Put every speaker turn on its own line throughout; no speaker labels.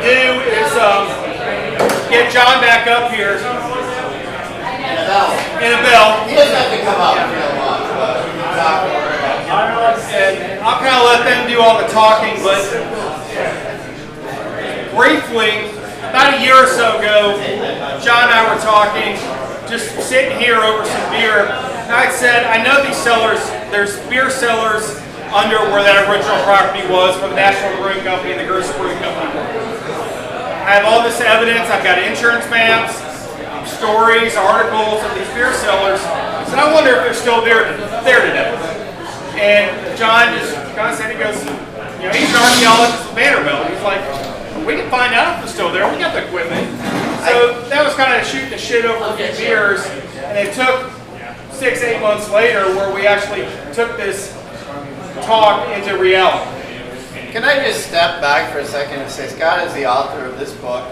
do is get John back up here. In a bell.
He doesn't have to come up real much, but
and I'll kind of let them do all the talking, but briefly, about a year or so ago, John and I were talking, just sitting here over some beer, and I said, I know these cellars, there's beer cellars under where that original property was for the Nashville Brewing Company and the Brewing Company. I have all this evidence, I've got insurance maps, stories, articles of these beer cellars, so I wonder if they're still there today. And John just kind of said, he goes, you know, he's an archaeologist at Vanderbilt. He's like, we can find out if they're still there. We got the equipment. So that was kind of shooting the shit over a few beers, and it took 6-8 months later where we actually took this talk into reality.
Can I just step back for a second and say Scott is the author of this book,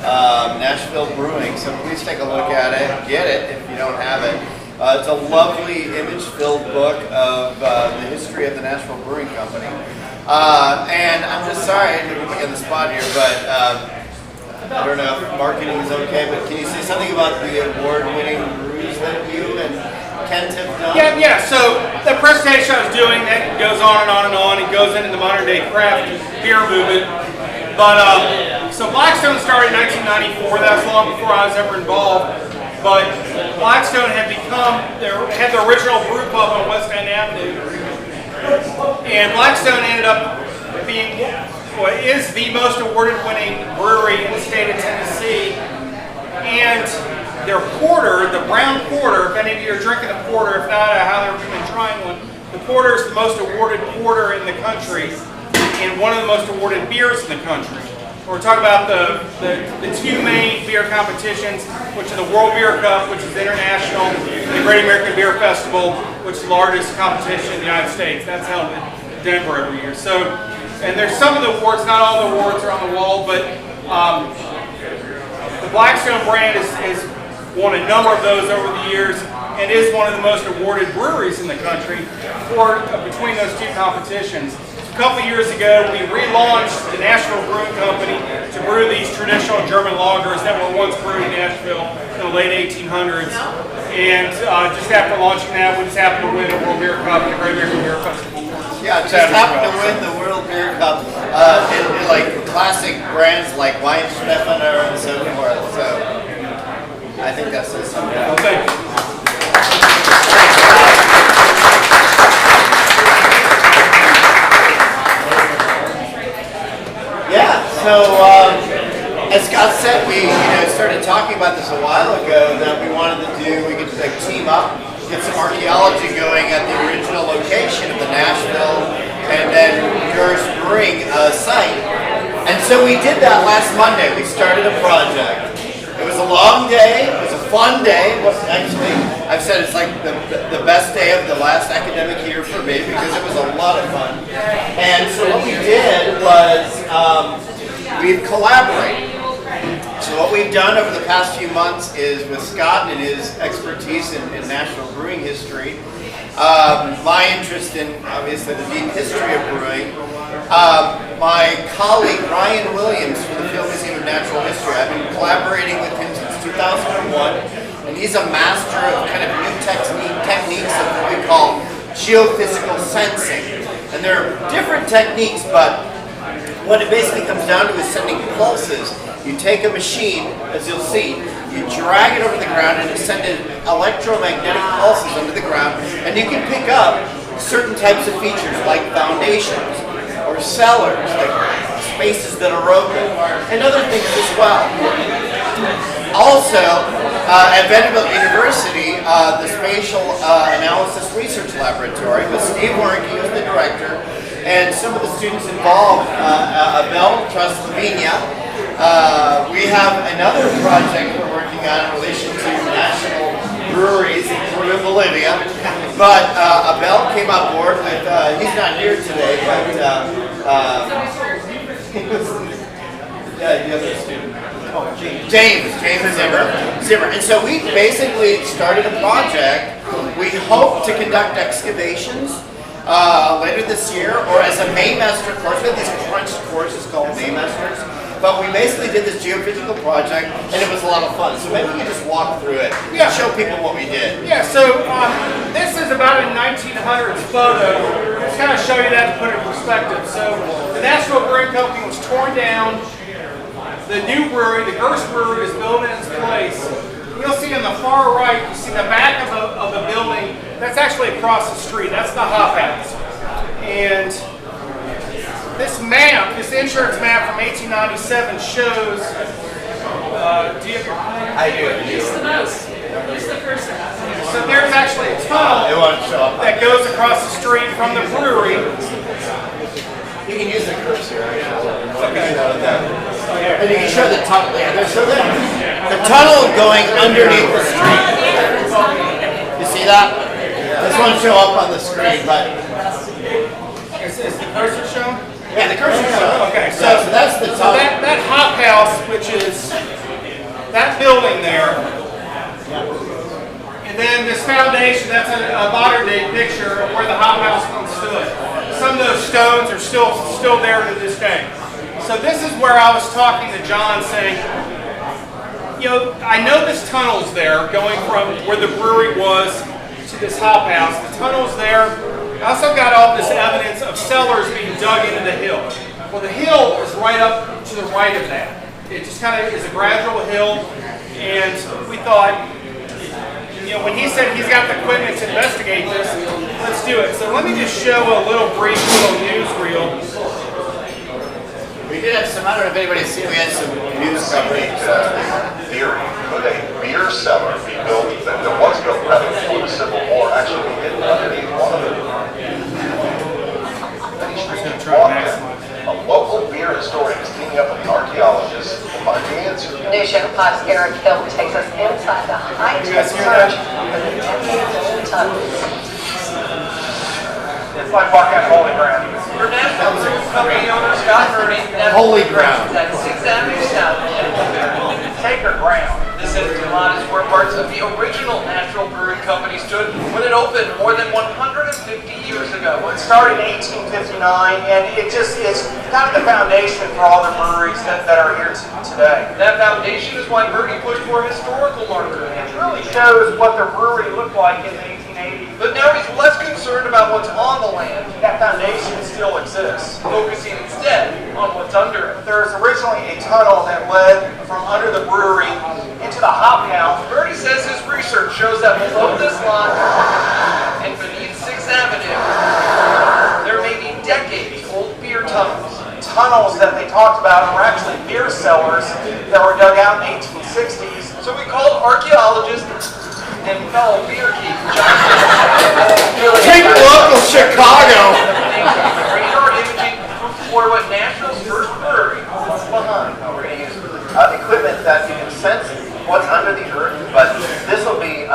Nashville Brewing, so please take a look at it, get it if you don't have it. It's a lovely image-filled book of the history of the Nashville Brewing Company. And I'm just sorry to put you on the spot here, but I don't know if marketing is okay, but can you say something about the award-winning brews that you and Kent have done?
Yeah, so the presentation I was doing, that goes on and on and on. It goes into the modern-day craft beer movement. But so Blackstone started in 1994. That was long before I was ever involved. But Blackstone had had the original brew pub on West End Avenue, and Blackstone ended up being what is the most awarded-winning brewery in the state of Tennessee. And their porter, the brown porter, if any of you are drinking a porter, if not, I highly recommend trying one. The porter is the most awarded porter in the country, and one of the most awarded beers in the country. We're talking about the two main beer competitions, which are the World Beer Cup, which is international, and the Great American Beer Festival, which is the largest competition in the United States. That's held in Denver every year. So, and there's some of the awards, not all the awards are on the wall, but the Blackstone brand has won a number of those over the years and is one of the most awarded breweries in the country between those two competitions. A couple years ago, we relaunched the Nashville Brewing Company to brew these traditional German lagers that were once brewed in Nashville in the late 1800s. And just after launching that, we just happened to win the World Beer Cup and the Great American Beer Festival.
Yeah, just happened to win the World Beer Cup in like classic brands like Weinstefener and so forth. So I think that says something.
Well, thank you.
Yeah, so as Scott said, we started talking about this a while ago that we wanted to do, we could like team up, get some archaeology going at the original location of the Nashville and then Yours Brewing site. And so we did that last Monday. We started a project. It was a long day, it was a fun day. Actually, I've said it's like the best day of the last academic year for me because it was a lot of fun. And so what we did was we've collaborated. So what we've done over the past few months is with Scott and his expertise in Nashville brewing history, my interest in obviously the deep history of brewing, my colleague Ryan Williams from the Field Museum of Natural History. I've been collaborating with him since 2001, and he's a master of kind of new techniques of what we call geophysical sensing. And there are different techniques, but what it basically comes down to is sending pulses. You take a machine, as you'll see, you drag it over the ground and it sends electromagnetic pulses under the ground, and you can pick up certain types of features like foundations or cellars, like spaces that are open, and other things as well. Also, at Vanderbilt University, the Spatial Analysis Research Laboratory, with Steve Warnke as the director, and some of the students involved, Abel Traslavina. We have another project we're working on in relation to national breweries in Peru and Bolivia. But Abel came on board with, he's not here today, but the other student. Oh, James Zimmer. And so we basically started a project. We hope to conduct excavations later this year, or as a Maymaster course. We have these crunched courses called Maymasters but we basically did this geophysical project, and it was a lot of fun. So maybe we can just walk through it and show people what we did.
Yeah, so this is about a 1900s photo. Just kind of show you that to put it in perspective. So the Nashville Brewing Company was torn down. The new brewery, the Gerst Brewery, is built in its place. You'll see on the far right, you see the back of the building. That's actually across the street. That's the hop house. And this map, this insurance map from 1897 shows, do you have your plan?
I do.
Who's the most? Who's the person?
So there's actually a tunnel that goes across the street from the brewery.
You can use the cursor, actually.
Okay.
And you can show the tunnel. Yeah, so the tunnel going underneath the street. You see that? This won't show up on the screen, but
Is the cursor shown?
yeah, the cursor shows.
Okay,
So that's the
So
tunnel.
that hop house, which is that building there, and then this foundation, that's a modern day picture of where the hop house once stood. Some of those stones are still there to this day. So this is where I was talking to John saying, you know, I know this tunnel's there going from where the brewery was to this hop house. The tunnel's there. I also got all this evidence of cellars being dug into the hill. Well, the hill is right up to the right of that. It just kind of is a gradual hill, and we thought, you know, when he said he's got the equipment to investigate this, let's do it. So let me just show a little brief little newsreel.
We did have some, I don't know if anybody's seen, we had some news coverage.
Theory could a beer cellar be built that was built rather before the Civil War actually be hidden underneath one of them? A local beer historian is teaming up with archaeologists to find the answer.
News Channel 5's Eric Hill takes us inside the high-tech search for the decades-old tunnels.
It's like walking on holy ground. For Nashville Brewing Company owner Scott Mertie,
Holy ground.
That's 6th Avenue South. Sacred ground. This empty lot is where parts of the original Nashville Brewing Company stood when it opened more than 150 years ago.
It started in 1859, and it just is kind of the foundation for all the breweries that are here today.
That foundation is why Mertie pushed for a historical marker.
It really shows what the brewery looked like in the 1880s.
But now he's less concerned about what's on the land,
That foundation still exists.
focusing instead on what's under it.
There was originally a tunnel that led from under the brewery into the hop house.
Mertie says his research shows that below this lot and beneath 6th Avenue, there may be decades-old beer tunnels.
Tunnels that they talked about were actually beer cellars that were dug out in the 1860s.
So we called archaeologist and fellow beer geek
Take local Chicago.
radar imaging for what Nashville's first brewery.
What's behind? We're going to use equipment that you can sense what's under the earth, but this will be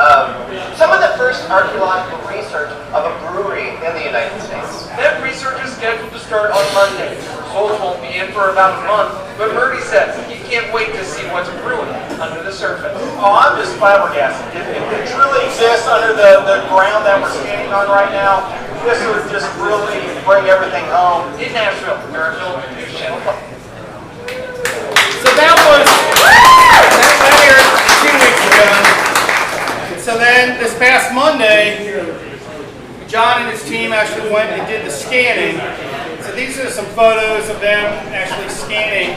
some of the first archaeological research of a brewery in the United States.
That research is scheduled to start on Monday. Results won't be in for about a month, but Mertie says he can't wait to see what's brewing under the surface.
Oh, I'm just flabbergasted. If it truly exists under the ground that we're standing on right now, this would just really bring everything home.
In Nashville, Mertie, News Channel 5.
So that aired 2 weeks ago. So then this past Monday, John and his team actually went and did the scanning. So these are some photos of them actually scanning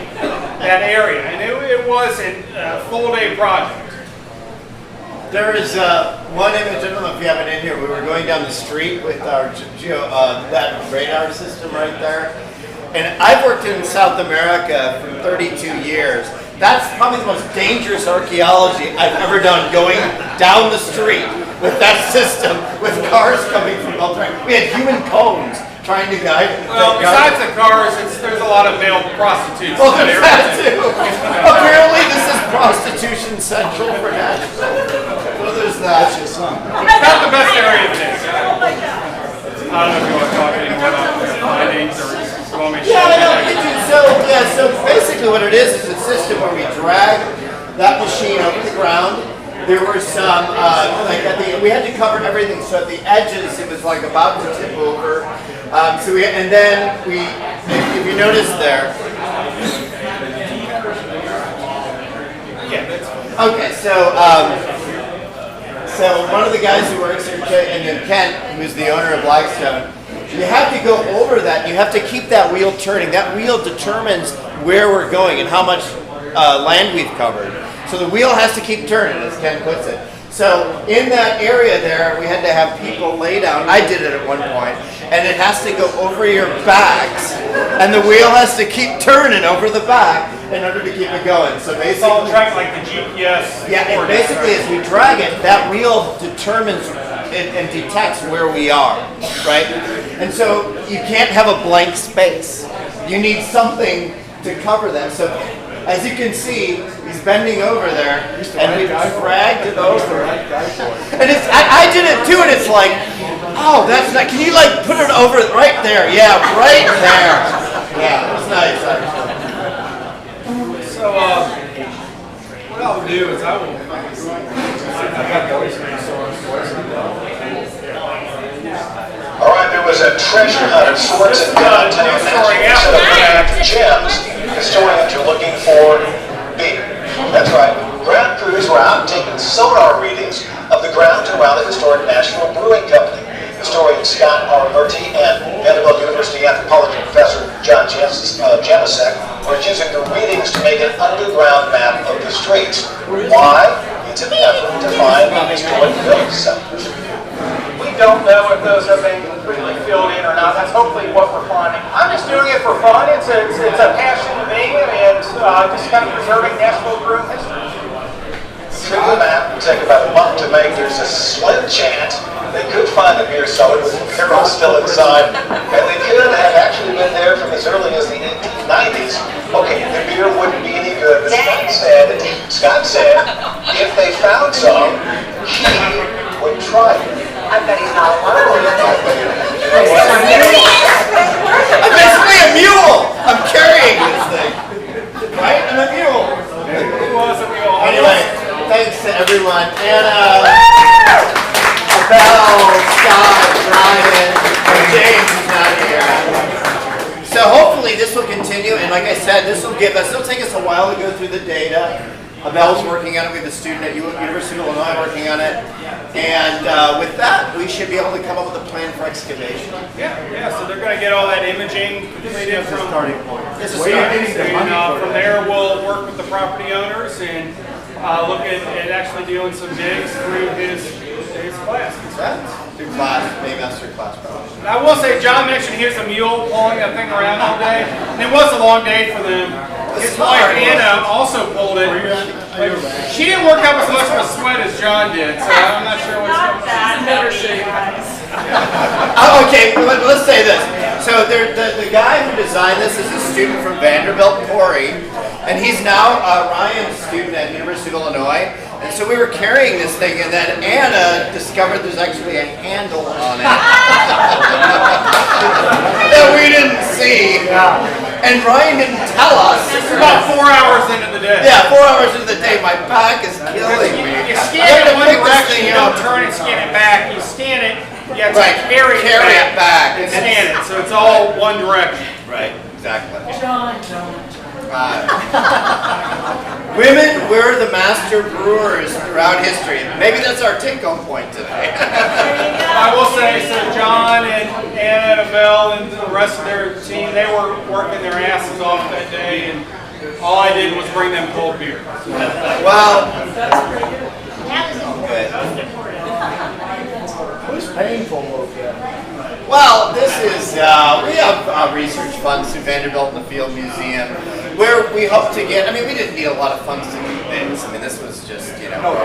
that area. And it was a full-day project.
There is one image, I don't know if you have it in here, we were going down the street with our that radar system right there. And I've worked in South America for 32 years. That's probably the most dangerous archaeology I've ever done, going down the street with that system, with cars coming from all time. We had human cones trying to guide.
Well, besides the cars, there's a lot of male prostitutes.
Well,
in
there's
that
that
area.
too. Apparently this is prostitution central for Nashville. Well, there's that.
It's not the best area of this. I don't know if you want to talk anymore about findings or you want me to
Yeah,
show
I know.
you.
So basically what it is a system where we drag that machine over the ground. There were some, we had to cover everything, so at the edges it was like about to tip over. If you notice there, Okay, so one of the guys who works here, and then Kent, who's the owner of Blackstone, you have to go over that. You have to keep that wheel turning. That wheel determines where we're going and how much land we've covered. So the wheel has to keep turning, as Ken puts it. So in that area there, we had to have people lay down. I did it at one point, and it has to go over your backs, and the wheel has to keep turning over the back in order to keep it going. So basically,
It's all tracked like the GPS.
yeah, and basically as we drag it, that wheel determines and detects where we are, right? And so you can't have a blank space. You need something to cover that. So as you can see, he's bending over there, and we dragged it over. And it's, I did it too, and it's like, oh, that's not, can you like put it over right there? Yeah, right there. Yeah, it was nice, actually.
So, what I'll do is I will.
All right, there was a treasure hunt of sorts in downtown Nashville. Gems, historians are looking for beer. That's right. Ground crews were out taking sonar readings of the ground around the historic Nashville Brewing Company. Historian Scott R. Mertie and Vanderbilt University anthropology professor John Janusek are using the readings to make an underground map of the streets. Why? It's an effort to find the historic Beer Cellars.
We don't know if those have been completely filled in or not. That's hopefully what we're finding. I'm just doing it for fun. It's a passion to me, and just kind of preserving Nashville brewing history.
Through the map will take about a month to make. There's a slim chance they could find the beer cellar with the barrel still inside, and they could have actually been there from as early as the 1890s. Okay, the beer wouldn't be any good, but Scott said if they found some, he would try it.
I bet he's not alone.
I'm basically a mule. I'm carrying this thing, right? I'm a mule. Anyway, thanks to everyone. Anna, Belle, Scott, Ryan, and James is not here. So hopefully this will continue, and like I said, it'll take us a while to go through the data. Belle's working on it. We have a student at University of Illinois working on it. And with that, we should be able to come up with a plan for excavation.
Yeah, so they're going to get all that imaging completed from starting point.
This is starting.
And from there, we'll work with the property owners and look at actually doing some digs through his class.
Maybe master class probably.
I will say, John mentioned he was a mule pulling that thing around all day. And it was a long day for them. His wife Anna also pulled it. She didn't work up as much of a sweat as John did, so I'm not sure what's going on.
Better shape, guys.
Okay, let's say this. So the guy who designed this is a student from Vanderbilt, Corey, and he's now Ryan's student at University of Illinois. And so we were carrying this thing, and then Anna discovered there's actually a handle on it that we didn't see. And Ryan didn't tell us.
It's about 4 hours into the day.
Yeah, 4 hours into the day. My back is killing me.
You scan it in one direction, you don't turn and scan it back. You scan it, you have to carry it back and scan it. So it's all one direction.
Right, exactly. Women were the master brewers throughout history. Maybe that's our take-home point today.
I will say, so John and Anna and Belle and the rest of their team, they were working their asses off that day, and all I did was bring them cold beer.
Well,
Good.
who's paying for most of that? Well, this is, we have research funds through Vanderbilt and the Field Museum, where we hope to get, I mean, we didn't need a lot of funds to do this. I mean, this was just, you know.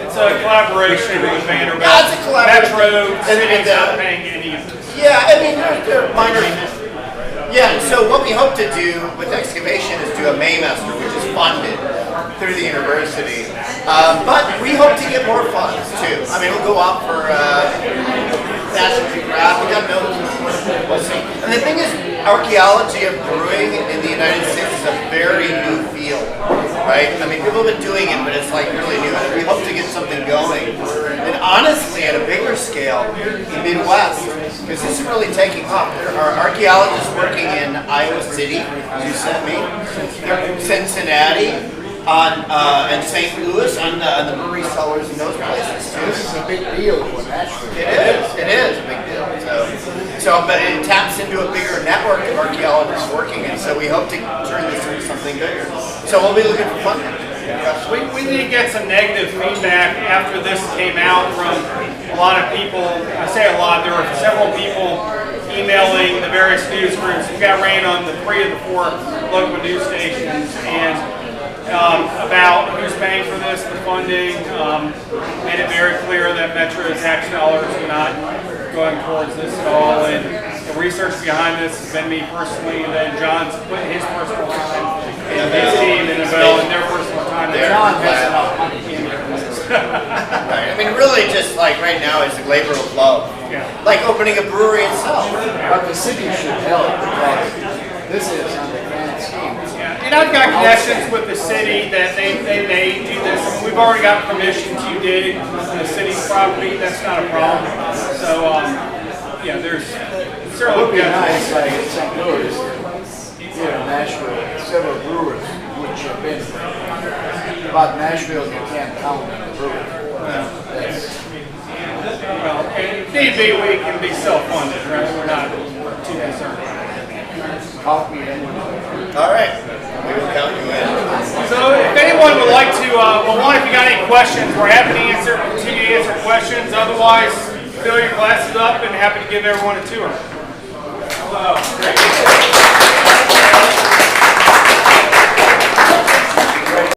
It's a collaboration with Vanderbilt.
Yeah, it's a collaboration.
Metro City's not paying any of this.
Yeah, I mean, they're minor. Yeah, so what we hope to do with excavation is do a Maymaster, which is funded through the university. But we hope to get more funds too. I mean, we'll go out for National Geographic. We got no. We'll see. And the thing is, archaeology of brewing in the United States is a very new field. right? I mean, people have been doing it, but it's like really new. And we hope to get something going. And honestly, at a bigger scale, the Midwest, because this is really taking off. There are archaeologists working in Iowa City, as you sent me, Cincinnati, and St. Louis on the Brewery Cellars and those places too.
This is a big deal for Nashville.
It is a big deal. But it taps into a bigger network of archaeologists working, and so we hope to turn this into something bigger. So we'll be looking for funding.
We did get some negative feedback after this came out from a lot of people. I say a lot, there were several people emailing the various news groups. We got rain on the 3 of the 4 local news stations, and about who's paying for this, the funding, made it very clear that Metro tax dollars are not going towards this at all, and the research behind this has been me personally, and then John's put his personal time, and his team, and their personal time.
John has enough money.
Right. I mean, really, just like right now, it's a labor of love.
Yeah.
Like opening a brewery itself.
But the city should help because this is on the grand scheme.
Yeah, and I've got connections with the city that they may do this. I mean, we've already got permission to dig on the city's property. That's not a problem. So, yeah, there's
It
certainly
would be nice, like in St. Louis, here in Nashville, several brewers which have been, about Nashville, you can't count on the brewery.
Well, and need be, we can be self-funded, right? We're not too concerned.
Coffee and
All right. We will count you in.
So if anyone would like to, if you got any questions, we're happy to continue to answer questions. Otherwise, fill your glasses up and happy to give everyone a tour. Great.